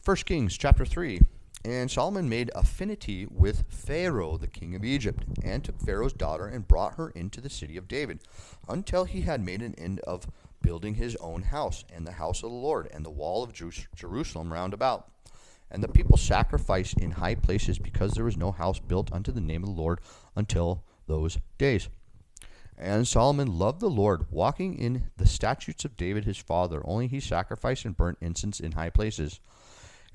1 Kings chapter 3. And Solomon made affinity with Pharaoh, the king of Egypt, and took Pharaoh's daughter and brought her into the city of David, until he had made an end of building his own house, and the house of the Lord, and the wall of Jerusalem round about. And the people sacrificed in high places, because there was no house built unto the name of the Lord until those days. And Solomon loved the Lord, walking in the statutes of David his father, only he sacrificed and burnt incense in high places.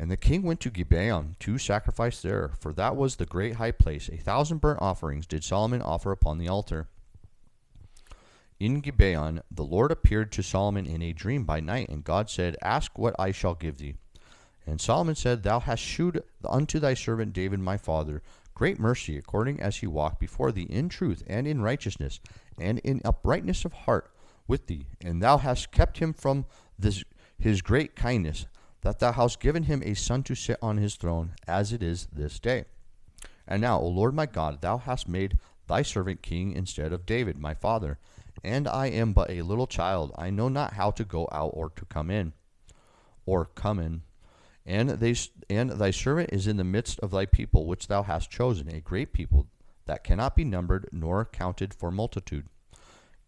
And the king went to Gibeon to sacrifice there, for that was the great high place. 1,000 burnt offerings did Solomon offer upon the altar. In Gibeon the Lord appeared to Solomon in a dream by night, and God said, Ask what I shall give thee. And Solomon said, Thou hast shewed unto thy servant David my father great mercy, according as he walked before thee in truth and in righteousness and in uprightness of heart with thee. And thou hast kept him from his great kindness, that thou hast given him a son to sit on his throne, as it is this day. And now, O Lord my God, thou hast made thy servant king instead of David my father, and I am but a little child. I know not how to go out or to come in. And thy servant is in the midst of thy people, which thou hast chosen, a great people that cannot be numbered nor counted for multitude.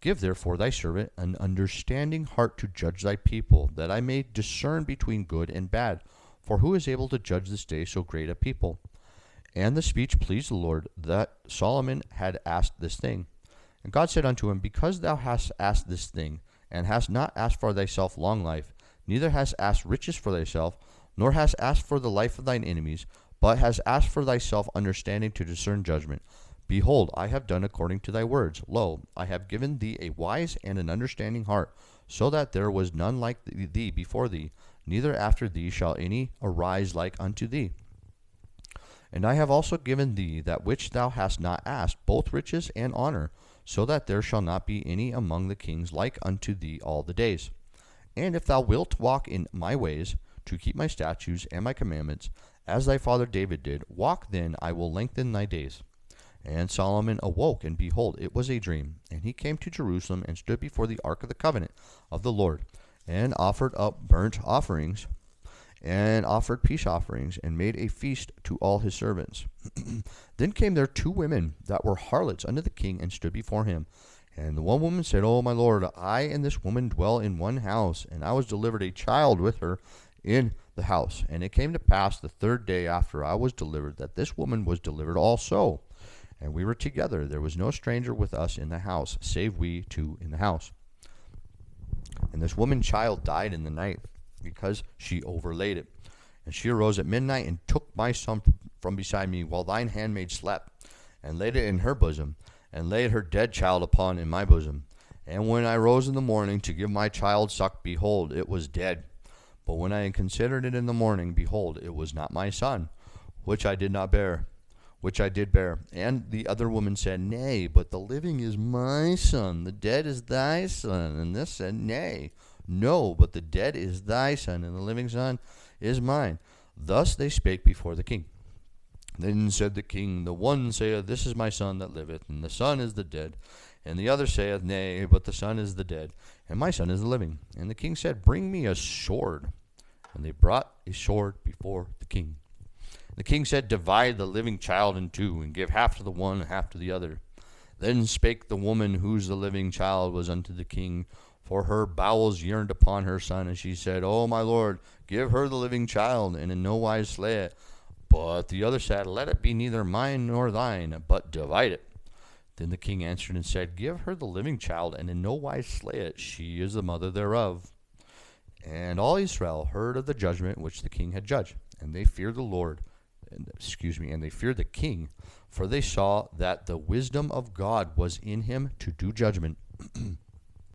Give therefore thy servant an understanding heart to judge thy people, that I may discern between good and bad. For who is able to judge this day so great a people? And the speech pleased the Lord, that Solomon had asked this thing. And God said unto him, Because thou hast asked this thing, and hast not asked for thyself long life, neither hast asked riches for thyself, nor hast asked for the life of thine enemies, but hast asked for thyself understanding to discern judgment. Behold, I have done according to thy words. Lo, I have given thee a wise and an understanding heart, so that there was none like thee before thee, neither after thee shall any arise like unto thee. And I have also given thee that which thou hast not asked, both riches and honor, so that there shall not be any among the kings like unto thee all the days. And if thou wilt walk in my ways, to keep my statutes and my commandments, as thy father David did, walk then, I will lengthen thy days. And Solomon awoke, and behold, it was a dream. And he came to Jerusalem, and stood before the ark of the covenant of the Lord, and offered up burnt offerings, and offered peace offerings, and made a feast to all his servants. Then came there 2 women that were harlots unto the king, and stood before him. And the one woman said, O my lord, I and this woman dwell in one house, and I was delivered a child with her in the house. And it came to pass the 3rd day after I was delivered, that this woman was delivered also. And we were together. There was no stranger with us in the house, save we 2 in the house. And this woman's child died in the night, because she overlaid it. And she arose at midnight, and took my son from beside me, while thine handmaid slept, and laid it in her bosom, and laid her dead child upon in my bosom. And when I rose in the morning to give my child suck, behold, it was dead. But when I considered it in the morning, behold, it was not my son, which I did bear. And the other woman said, Nay, but the living is my son, the dead is thy son. And this said, Nay, no, but the dead is thy son, and the living son is mine. Thus they spake before the king. Then said the king, The one saith, This is my son that liveth, and the son is the dead. And the other saith, Nay, but the son is the dead, and my son is the living. And the king said, Bring me a sword. And they brought a sword before the king. The king said, Divide the living child in 2, and give half to the one and half to the other. Then spake the woman whose the living child was unto the king, for her bowels yearned upon her son. And she said, O my lord, give her the living child, and in no wise slay it. But the other said, Let it be neither mine nor thine, but divide it. Then the king answered and said, Give her the living child, and in no wise slay it. She is the mother thereof. And all Israel heard of the judgment which the king had judged, and they feared the Lord. And they feared the king, for they saw that the wisdom of God was in him to do judgment.